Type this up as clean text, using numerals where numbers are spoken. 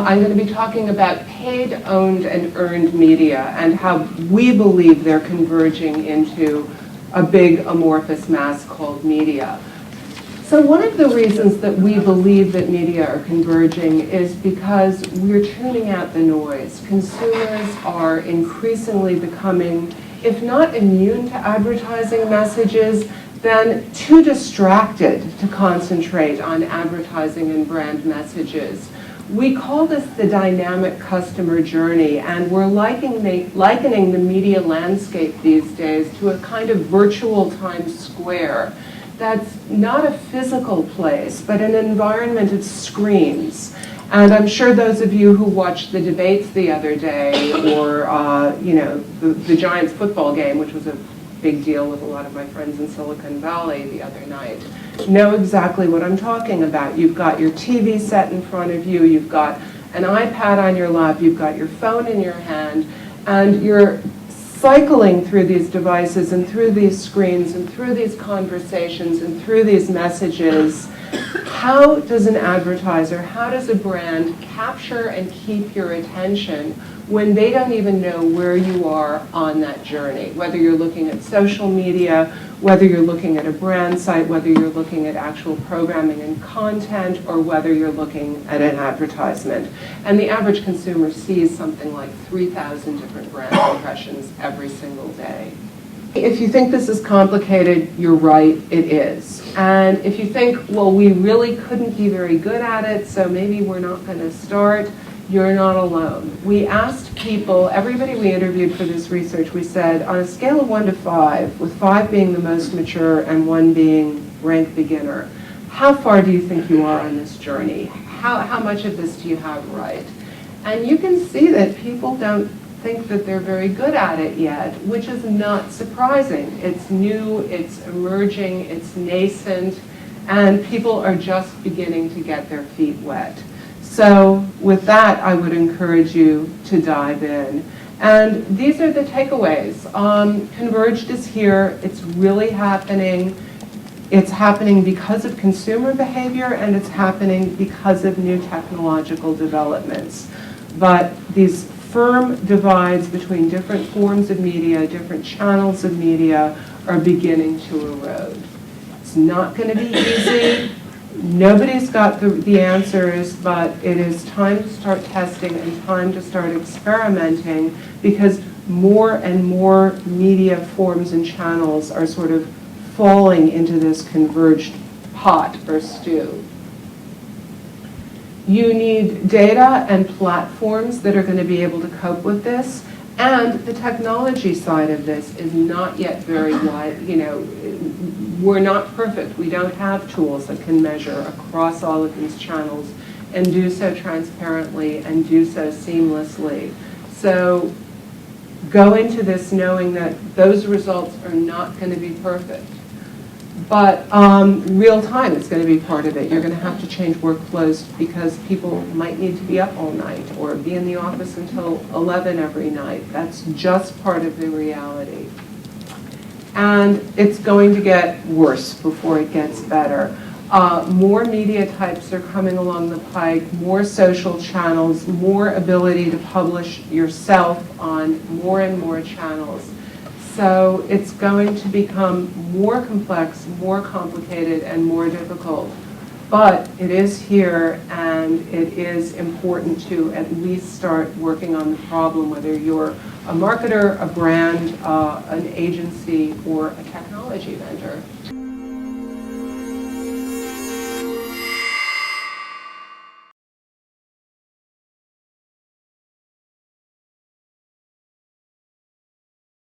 I'm going to be talking about paid, owned, and earned media and how we believe they're converging into a big amorphous mass called media. So one of the reasons that we believe that media are converging is because we're tuning out the noise. Consumers are increasingly becoming, if not immune to advertising messages, then too distracted to concentrate on advertising and brand messages. We call this the dynamic customer journey, and we're likening the media landscape these days to a kind of virtual Times Square that's not a physical place, but an environment of screens. And I'm sure those of you who watched the debates the other day, or the Giants football game, which was a big deal with a lot of my friends in Silicon Valley the other night, know exactly what I'm talking about. You've got your TV set in front of you, you've got an iPad on your lap, you've got your phone in your hand, and you're cycling through these devices and through these screens and through these conversations and through these messages. How does an advertiser, how does a brand capture and keep your attention when they don't even know where you are on that journey? Whether you're looking at social media, whether you're looking at a brand site, whether you're looking at actual programming and content, or whether you're looking at an advertisement. And the average consumer sees something like 3,000 different brand impressions every single day. If you think this is complicated, you're right, it is. And if you think, well, we really couldn't be very good at it, so maybe we're not going to start, you're not alone. We asked people, everybody we interviewed for this research, we said, on a scale of 1 to 5, with 5 being the most mature and 1 being rank beginner, how far do you think you are on this journey? How much of this do you have right? And you can see that people don't think that they're very good at it yet, which is not surprising. It's new, it's emerging, it's nascent, and people are just beginning to get their feet wet. So with that, I would encourage you to dive in. And these are the takeaways. Converged is here. It's really happening. It's happening because of consumer behavior, and it's happening because of new technological developments. But these firm divides between different forms of media, different channels of media, are beginning to erode. It's not going to be easy. Nobody's got the answers, but it is time to start testing and time to start experimenting, because more and more media forms and channels are sort of falling into this converged pot or stew. You need data and platforms that are going to be able to cope with this, and the technology side of this is not yet very wide. We're not perfect. We don't have tools that can measure across all of these channels and do so transparently and do so seamlessly. So go into this knowing that those results are not going to be perfect. But real time is going to be part of it. You're going to have to change workflows because people might need to be up all night or be in the office until 11 every night. That's just part of the reality. And it's going to get worse before it gets better. More media types are coming along the pike, more social channels, more ability to publish yourself on more and more channels. So it's going to become more complex, more complicated, and more difficult. But it is here, and it is important to at least start working on the problem, whether you're a marketer, a brand, an agency, or a technology vendor.